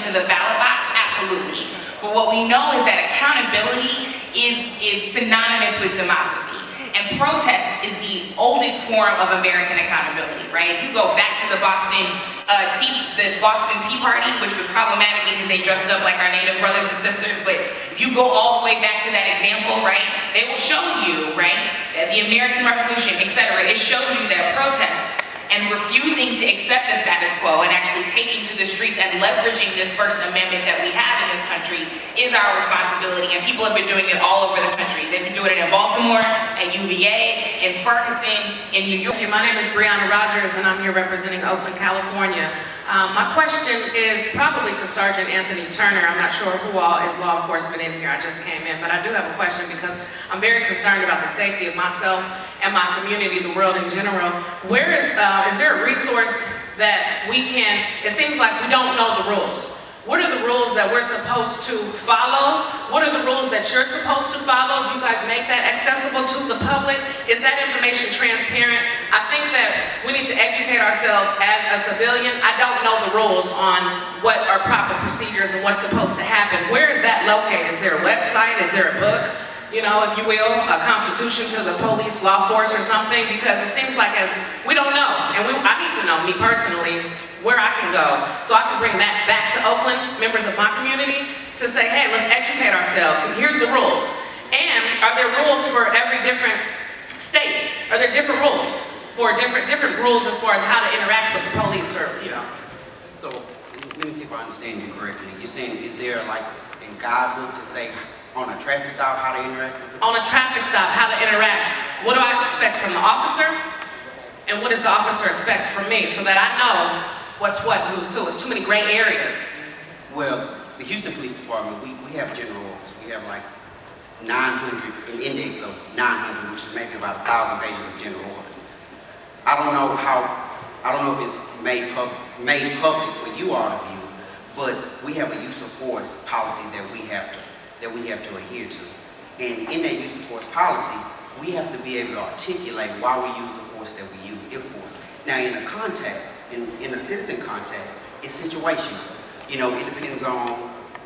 to the ballot box? Absolutely. But what we know is that accountability is synonymous with democracy. And protest is the oldest form of American accountability, right? If you go back to the Boston Tea Party, which was problematic because they dressed up like our Native brothers and sisters, but if you go all the way back to that example, right, they will show you, right, that the American Revolution, etc., it shows you that protest and refusing to accept the status quo and actually taking to the streets and leveraging this First Amendment that we have in this country is our responsibility, and people have been doing it all over the country. They've been doing it in Baltimore, at UVA, in Ferguson, in New York. My name is Brianna Rogers, and I'm here representing Oakland, California. My question is probably to Sergeant Anthony Turner. I'm not sure who all is law enforcement in here. I just came in, but I do have a question because I'm very concerned about the safety of myself and my community, the world in general. Where is there a resource that we can, it seems like we don't know the rules. What are the rules that we're supposed to follow? What are the rules that you're supposed to follow? Do you guys make that accessible to the public? Is that information transparent? I think that we need to educate ourselves as a civilian. I don't know the rules on what are proper procedures and what's supposed to happen. Where is that located? Is there a website? Is there a book? You know, if you will, a constitution to the police law force or something, because it seems like we don't know, and I need to know, me personally, where I can go, so I can bring that back to Oakland, members of my community, to say, hey, let's educate ourselves, and here's the rules. And are there rules for every different state? Are there different rules for different rules as far as how to interact with the police, or, you know? So, let me see if I understand you correctly. You're saying, is there like a guidebook to say, on a traffic stop, how to interact with people? On a traffic stop, how to interact. What do I expect from the officer? And what does the officer expect from me? So that I know what's what, who's who. It's too many gray areas. Well, the Houston Police Department, we have general orders. We have like 900, an index of 900, which is maybe about 1,000 pages of general orders. I don't know if it's made public for you all to view, but we have a use of force policy that we have to adhere to. And in that use of force policy, we have to be able to articulate why we use the force that we use, if force. Now in a citizen contact, it's situational. You know, it depends on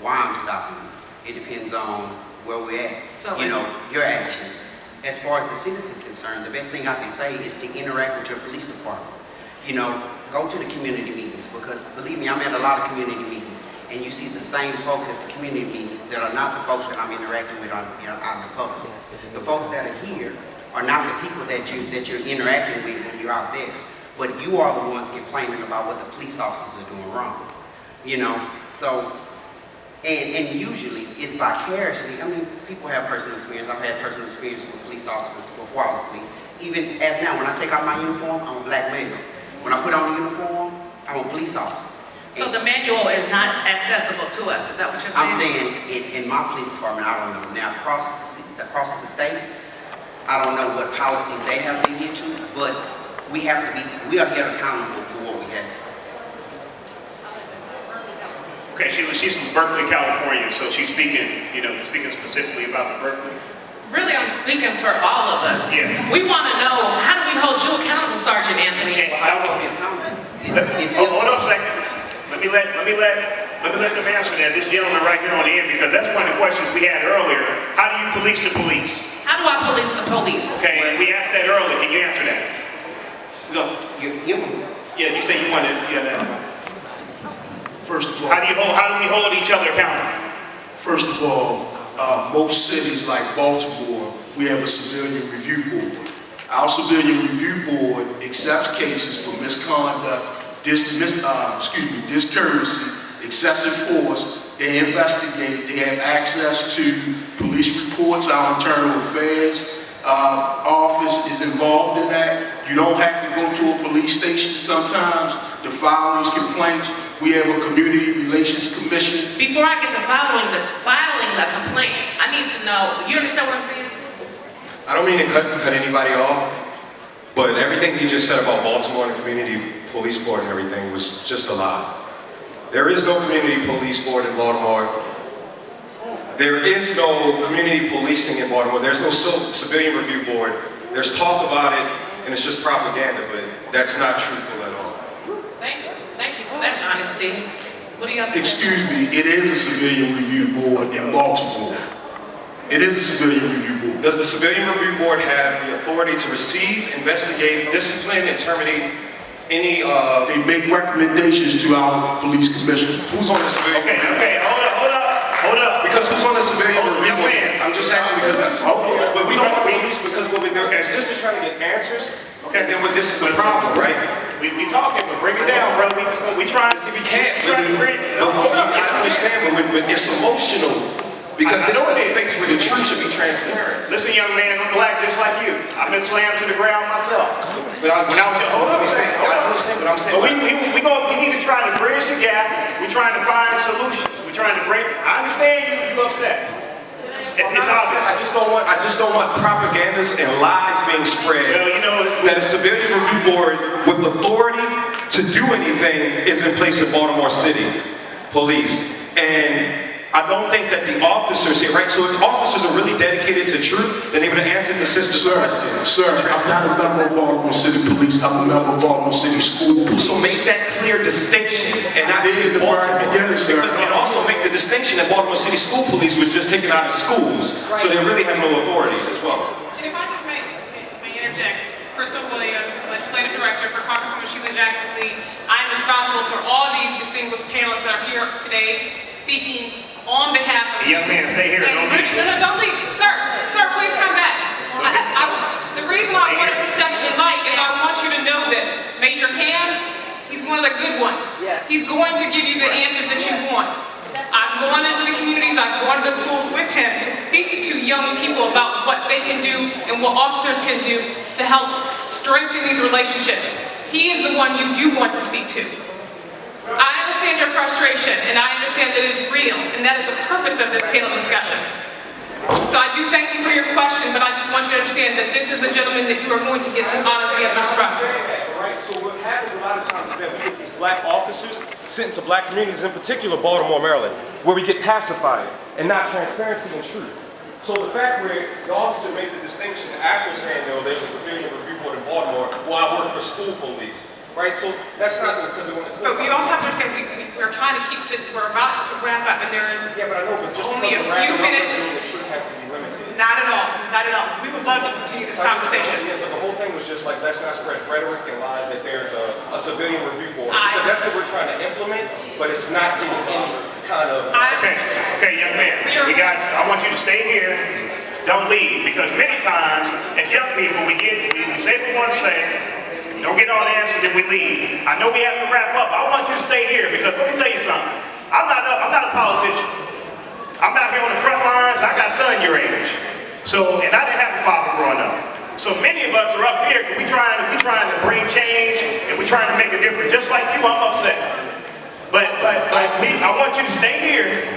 why I'm stopping you. It depends on where we're at. So, you know, your actions. As far as the citizen's concerned, the best thing I can say is to interact with your police department. You know, go to the community meetings, because believe me, I'm at a lot of community meetings. And you see the same folks at the community meetings that are not the folks that I'm interacting with out in the public. The folks that are here are not the people that you're interacting with when you're out there. But you are the ones complaining about what the police officers are doing wrong. You know, so, and usually it's vicariously. I mean, people have personal experience. I've had personal experience with police officers before I was police. Even as now, when I take out my uniform, I'm a black male. When I put on the uniform, I'm a police officer. So the manual is not accessible to us, is that what you're saying? I'm saying in my police department, I don't know. Now across the states, I don't know what policies they have to get to, but we are held accountable for what we have. Okay, she's from Berkeley, California, so she's speaking specifically about the Berkeley. Really, I'm speaking for all of us. Yeah. We want to know, how do we hold you accountable, Sergeant Anthony? Okay, I don't want to be accountable. Hold on a second. Let me let them answer that. This gentleman right here on the end, because that's one of the questions we had earlier. How do you police the police? How do I police the police? Okay, we asked that earlier. Can you answer that? Go. Yeah, you say you wanted to hear that. First of all, How do we hold each other accountable? first of all, most cities like Baltimore, we have a civilian review board. Our civilian review board accepts cases for misconduct, discourtesy, excessive force. They investigate. They have access to police reports. Our internal affairs office is involved in that. You don't have to go to a police station sometimes to file these complaints. We have a community relations commission. Before I get to filing the complaint, I need to know, you understand what I'm saying? I don't mean to cut anybody off, but everything he just said about Baltimore and the community police board and everything was just a lie. There is no community police board in Baltimore. There is no community policing in Baltimore. There's no civilian review board. There's talk about it, and it's just propaganda, but that's not truthful at all. Thank you for that honesty. What do you have to say? Excuse me, it is a civilian review board in Baltimore. It is a civilian review board. Does the Civilian Review Board have the authority to receive, investigate, discipline, and terminate any, They make recommendations to our police commissioner. who's on the civilian? Okay, hold up. Because who's on the Civilian Hold up, Review young Board? man. I'm just asking because that's, but we don't want these because what we're doing, assistants trying to get answers, and then this is the problem, right? We talking, but break it down, brother. We trying to See, we can't, we trying to bring. but I understand, but it's emotional, because I this know is it a is. space where the truth should be transparent. Listen, young man, I'm black just like you. I've been slammed to the ground myself. But I When I was hold up, I understand what I'm saying. But we need to try to bridge the gap. We're trying to find solutions. We're trying to break. I understand you upset. It's obvious. I just don't want propagandas and lies being spread. Well, you know, That a civilian review board with authority to do anything is in place in Baltimore City Police. And I don't think that the officers here, right? So if officers are really dedicated to truth, then they would have answered the sister's question. Sir, I'm not a member of Baltimore City Police, I'm a member of Baltimore City School Police. So make that clear distinction and not I did say at the very beginning, sir. And also make the distinction that Baltimore City School Police was just taken out of schools. So they really have no authority as well. And if I just may interject, Crystal Williams, Legislative Director for Congresswoman Sheila Jackson Lee, I am responsible for all these distinguished panelists that are here today speaking on behalf of young man, stay here. Don't leave. No, don't leave. Sir, please come back. The reason why I wanted to step to the mic is I want you to know that Major Ham, he's one of the good ones. He's going to give you the answers that you want. I've gone into the communities, I've gone to the schools with him to speak to young people about what they can do and what officers can do to help strengthen these relationships. He is the one you do want to speak to. I understand your frustration, and I understand that it's real, and that is the purpose of this panel discussion. So I do thank you for your question, but I just want you to understand that this is a gentleman that you are going to get some honest answers from. Right, so what happens a lot of times is that we get these black officers sent into black communities, in particular Baltimore, Maryland, where we get pacified and not transparency and truth. So the fact where the officer made the distinction after saying, you know, there's a civilian review board in Baltimore, well, I work for school police. Right, so that's not because it went. But we also have to understand we're trying to keep this, we're about to wrap up, and there is Yeah, but I know, but just only a because we're few wrapping up, minutes. doesn't mean the truth has to be limited. Not at all, not at all. We would love to continue this conversation. Yeah, but the whole thing was just like, let's not spread rhetoric and lies that there's a civilian review board. I- Because that's what we're trying to implement, but it's not in any kind of. Okay, young man, we got you. I want you to stay here. Don't leave, because many times, as young people, we say what we want to say, don't get all the answers, then we leave. I know we have to wrap up. I want you to stay here, because let me tell you something. I'm not a politician. I'm out here on the front lines. I got a son your age. So, and I didn't have a father growing up. So many of us are up here because we trying to bring change, and we're trying to make a difference. Just like you, I'm upset. But I want you to stay here,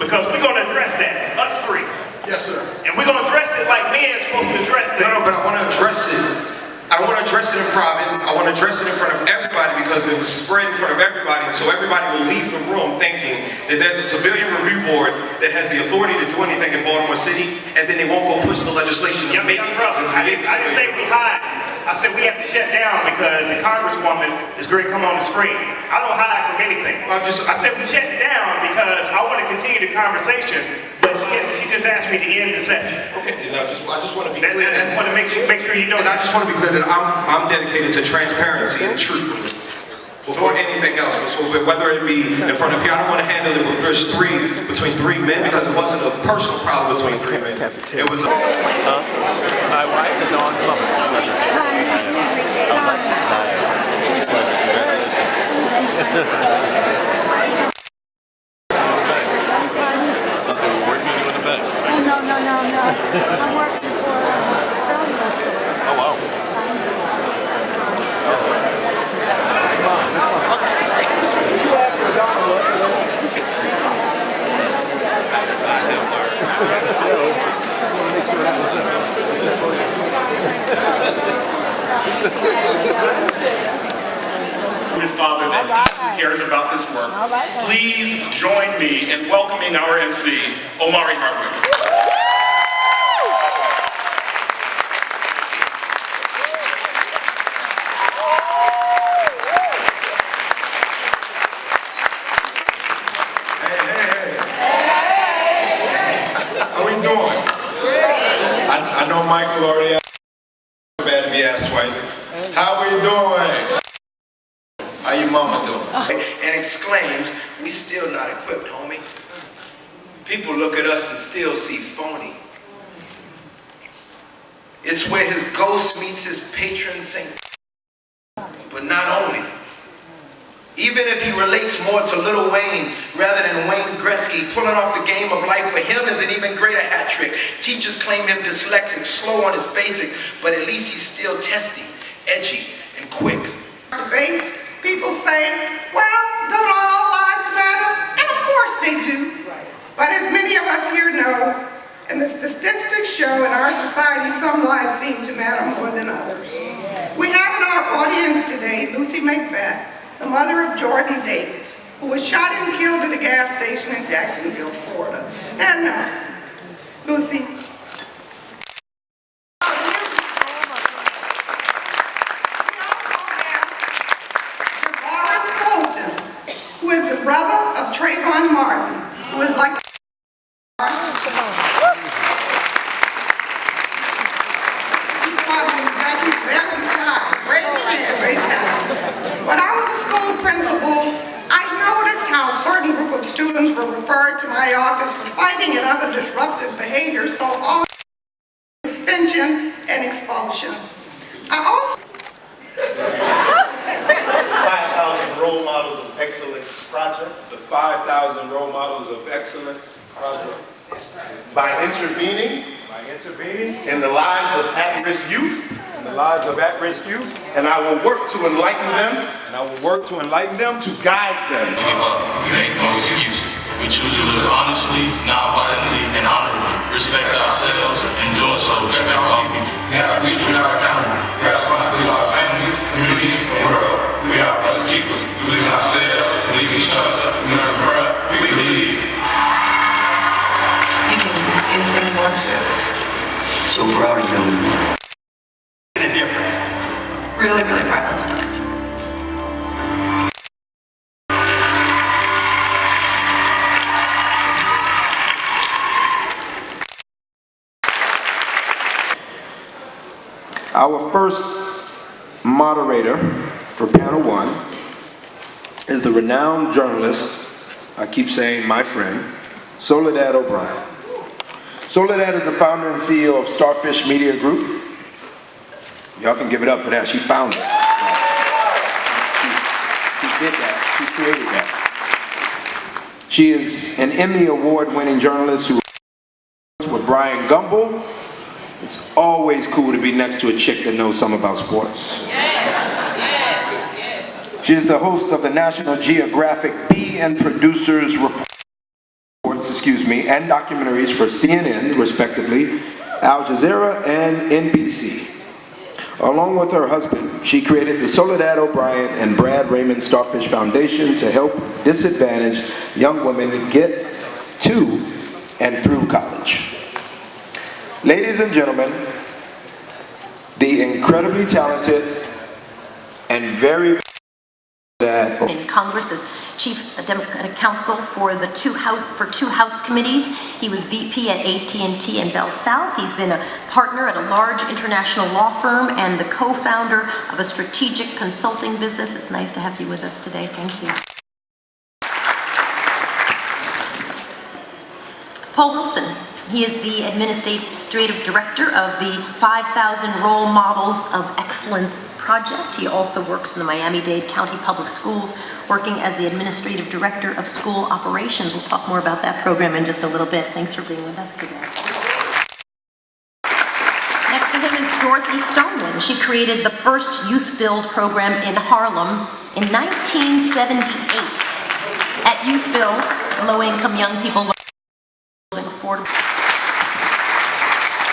because we're going to address that, us three. Yes, sir. And we're going to address it like men are supposed to address things. No, but I want to address it. I don't want to address it in private. I want to address it in front of everybody because it was spread in front of everybody. And so everybody will leave the room thinking that there's a civilian review board that has the authority to do anything in Baltimore City, and then they won't go push the legislation to Young make it. brother, I didn't say we hide. I said we have to shut down because the congresswoman is going to come on the screen. I don't hide from anything. I said we shut it down because I want to continue the conversation, but she just asked me to end the session. Okay, and I just want to be I clear. just want to make sure you know And I that. just want to be clear that I'm dedicated to transparency and truth before anything else. So whether it be in front of here, I don't want to handle it with between three men because it wasn't a personal problem between three men. It was My wife and Dawn's mother. Okay, well, where do you do in the back? No. I'm working for film festival. Oh, wow. Father that deeply cares about this work. Please join me in welcoming our MC, Omari Hardwick. How we doing? I know Michael already asked. Bad to be asked twice. How we doing? How your mama doing? And exclaims, we still not equipped, homie. People look at us and still see phony. It's where his ghost meets his patron saint. But not only. Even if he relates more to Lil Wayne rather than Wayne Gretzky, pulling off the game of life for him is an even greater hat trick. Teachers claim him dyslexic, slow on his basics, but at least he's still testy, edgy, and quick. Debates, people say, well, don't all lives matter? And of course they do. But as many of us here know, and the statistics show in our society, some lives seem to matter more than others. We have in our audience today Lucy Macbeth, the mother of Jordan Davis, who was shot and killed at a gas station in Jacksonville, Florida. Stand up, Lucy. Who is the brother of Trayvon Martin, who is like When I was a school principal, I noticed how a certain group of students were referred to my office for fighting and other disruptive behaviors, so often suspension and expulsion. I also 5,000 Role Models of Excellence project. The 5,000 Role Models of Excellence project. By intervening in the lives of at-risk youth. And I will work to enlighten them. To guide them. Give up. We make no excuse. We choose to live honestly, non-violently, and honorably. Respect ourselves, and doing so, respect all people. We have our future, we have our family. We have responsibilities for our families, communities, and world. We are us keepers. We believe in ourselves, we believe in each other. We learn to pray, we believe. You can do anything you want to. So proud of you. A difference. Really, really proud of those guys. Our first moderator for panel one is the renowned journalist, I keep saying my friend, Soledad O'Brien. Soledad is the founder and CEO of Starfish Media Group. Y'all can give it up for that. She founded it. She did that. She created that. She is an Emmy Award-winning journalist who works with Brian Gumbel. It's always cool to be next to a chick that knows something about sports. She is the host of the National Geographic Bee and Producers Reports, and documentaries for CNN, respectively, Al Jazeera, and NBC. Along with her husband, she created the Soledad O'Brien and Brad Raymond Starfish Foundation to help disadvantaged young women get to and through college. Ladies and gentlemen, the incredibly talented and very in Congress as Chief Democratic Counsel for two House committees. He was VP at AT&T and Bell South. He's been a partner at a large international law firm and the co-founder of a strategic consulting business. It's nice to have you with us today. Thank you. Paul Wilson. He is the Administrative Director of the 5,000 Role Models of Excellence Project. He also works in the Miami-Dade County Public Schools, working as the Administrative Director of School Operations. We'll talk more about that program in just a little bit. Thanks for being with us today. Next to him is Dorothy Stoneman. She created the first Youth Build program in Harlem in 1978. At Youth Build, low-income young people building affordable.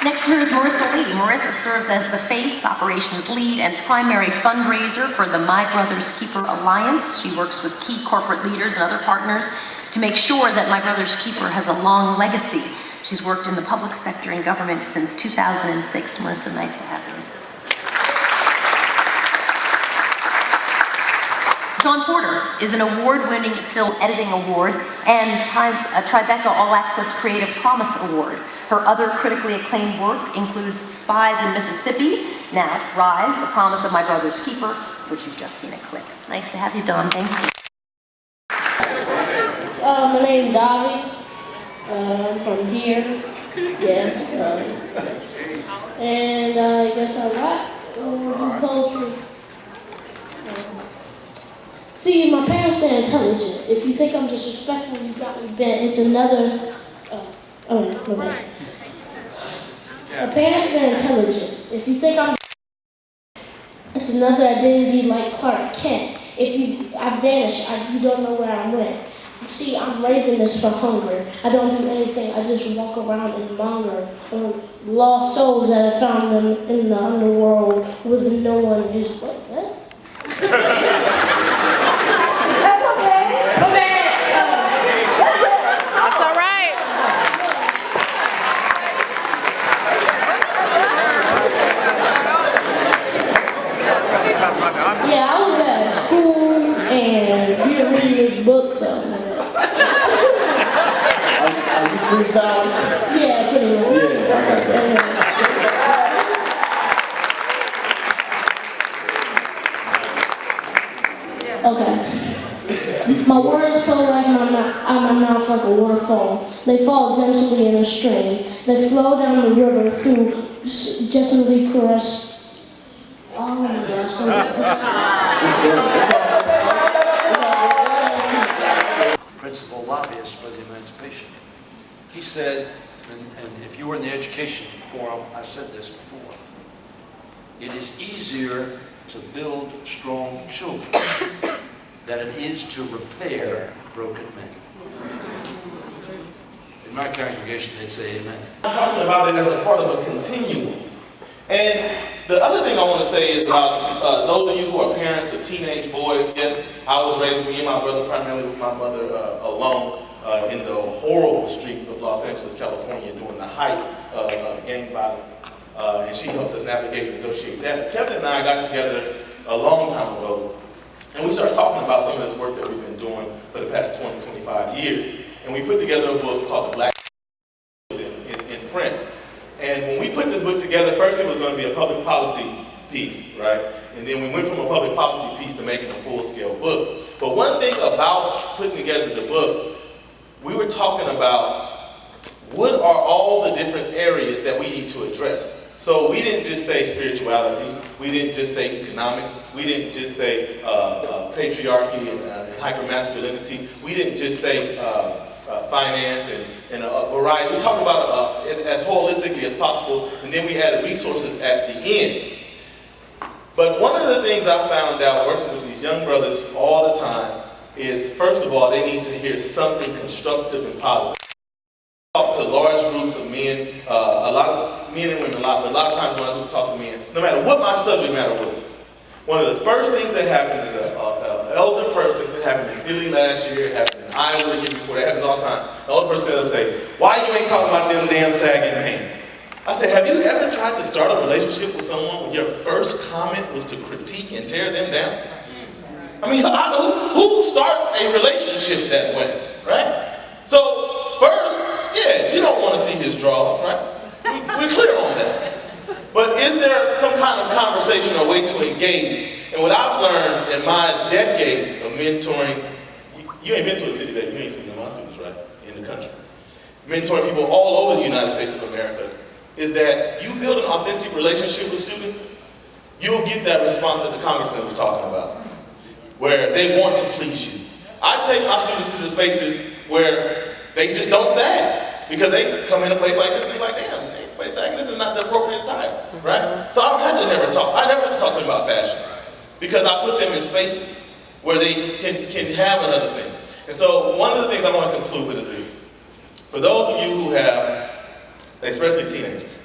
Next here is Marissa Lee. Marissa serves as the face, operations lead, and primary fundraiser for the My Brother's Keeper Alliance. She works with key corporate leaders and other partners to make sure that My Brother's Keeper has a long legacy. She's worked in the public sector and government since 2006. Marissa, nice to have you. Dawn Porter is an award-winning film editing award and Tribeca All Access Creative Promise Award. Her other critically acclaimed work includes Spies in Mississippi, now Rise, The Promise of My Brother's Keeper, which you've just seen a clip. Nice to have you, Dawn. Thank you. My name's Davi. I'm from here. Yeah. And I guess I rap or do poetry. See, my parents are intelligent. If you think I'm disrespectful, you got me bent. It's another. No bad. My parents are intelligent. If you think I'm, it's another identity like Clark Kent. If I vanish, you don't know where I went. See, I'm ravenous for hunger. I don't do anything. I just walk around and monger on lost souls that I found them in the underworld with no one is. What? That's okay. That's all right. Yeah, I was at school and we were reading this book, so. Are you freestyling? Yeah, pretty much. Yeah, I got that. Okay. My words flow like my mouth like a waterfall. They fall gently in a stream. They flow down the river through gently caressed. Oh my gosh. Principal lobbyist for the emancipation. He said, and if you were in the education forum, I said this before, it is easier to build strong children than it is to repair broken men. In my congregation, they'd say amen. I'm talking about it as a part of a continuum. And the other thing I want to say is about those of you who are parents of teenage boys. Yes, I was raised, me and my brother, primarily with my mother alone in the horrible streets of Los Angeles, California, during the height of gang violence. And she helped us navigate and negotiate that. Kevin and I got together a long time ago, and we started talking about some of this work that we've been doing for the past 20, 25 years. And we put together a book called The Black in print. And when we put this book together, first it was going to be a public policy piece, right? And then we went from a public policy piece to making a full-scale book. But one thing about putting together the book, we were talking about what are all the different areas that we need to address. So we didn't just say spirituality, we didn't just say economics, we didn't just say patriarchy and hypermasculinity, we didn't just say finance and a variety. We talked about it as holistically as possible, and then we added resources at the end. But one of the things I found out working with these young brothers all the time is, first of all, they need to hear something constructive and positive. I talk to large groups of men, a lot of men and women, but a lot of times when I talk to men, no matter what my subject matter was, one of the first things that happened is an elder person, it happened in Philly last year, it happened in Iowa the year before, it happens all the time. The older person will say, why you ain't talking about them damn sagging pants? I said, have you ever tried to start a relationship with someone when your first comment was to critique and tear them down? I mean, who starts a relationship that way, right? So, first, yeah, you don't want to see his draws, right? We're clear on that. But is there some kind of conversation or way to engage? And what I've learned in my decades of mentoring, you ain't been to a city that you ain't seen my students, right? In the country. Mentoring people all over the United States of America, is that you build an authentic relationship with students, you'll get that response that the congressman was talking about, where they want to please you. I take my students into spaces where they just don't sag, because they come in a place like this and they're like, damn, everybody sagging, this is not the appropriate attire, right? So I don't have to never talk. I never have to talk to them about fashion, because I put them in spaces where they can have another thing. And so one of the things I want to conclude with is this. For those of you who have, especially teenagers,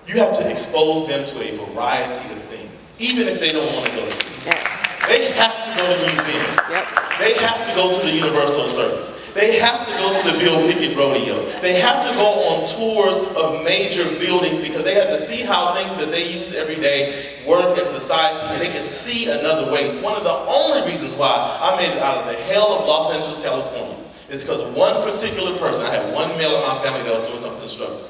you have to expose them to a variety of things, even if they don't want to go to. Yes. They have to go to museums. Yep. They have to go to the Universal Circus. They have to go to the Bill Pickett Rodeo. They have to go on tours of major buildings because they have to see how things that they use every day work in society, and they can see another way. One of the only reasons why I made it out of the hell of Los Angeles, California is because one particular person, I had one male in my family that was doing something constructive.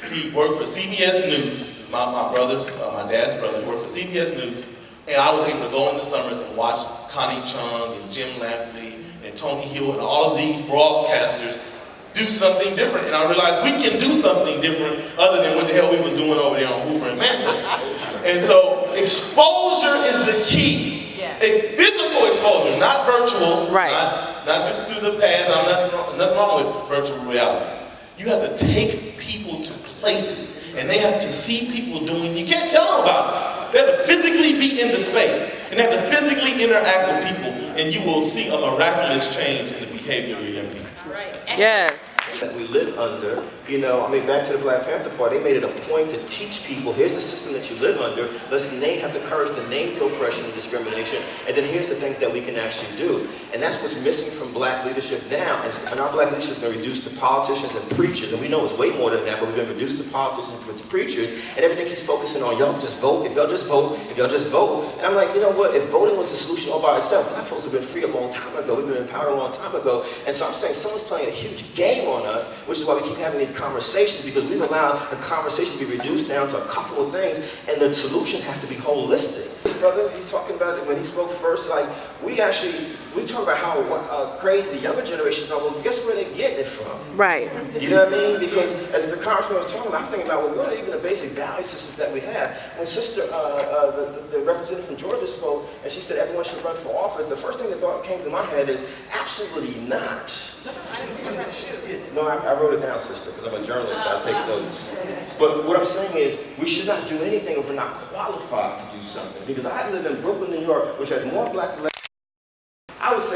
He worked for CBS News. It's my brother's, my dad's brother. He worked for CBS News. And I was able to go in the summers and watch Connie Chung and Jim Lampley and Tony Hill and all of these broadcasters do something different. And I realized we can do something different other than what the hell we was doing over there on Hoover in Manchester. And so exposure is the key. A physical exposure, not virtual, not just through the past. Nothing wrong with virtual reality. You have to take people to places, and they have to see people doing. You can't tell them about it. They have to physically be in the space, and they have to physically interact with people, and you will see a miraculous change in the behavior of young people. Yes. That we live under, you know, I mean, back to the Black Panther Party, they made it a point to teach people, here's the system that you live under, let's have the courage to name oppression and discrimination, and then here's the things that we can actually do. And that's what's missing from black leadership now, and our black leadership has been reduced to politicians and preachers, and we know it's way more than that, but we've been reduced to politicians and preachers, and everything keeps focusing on, y'all just vote, if y'all just vote, if y'all just vote. And I'm like, you know what, if voting was the solution all by itself, black folks have been free a long time ago, we've been empowered a long time ago, and so I'm saying someone's playing a huge game on us, which is why we keep having these conversations, because we've allowed the conversation to be reduced down to a couple of things, and the solutions have to be holistic. This brother, he's talking about it when he spoke first, like, we talk about how crazy the younger generations are. Well, guess where they're getting it from? Right. You know what I mean? Because as the congressman was talking about, I was thinking about, well, what are even the basic value systems that we have? When sister, the representative from Georgia spoke, and she said everyone should run for office, the first thing that thought came to my head is, absolutely not. No, I wrote it down, sister, because I'm a journalist, so I take notes. But what I'm saying is, we should not do anything if we're not qualified to do something. Because I live in Brooklyn, New York, which has more black elections. I would say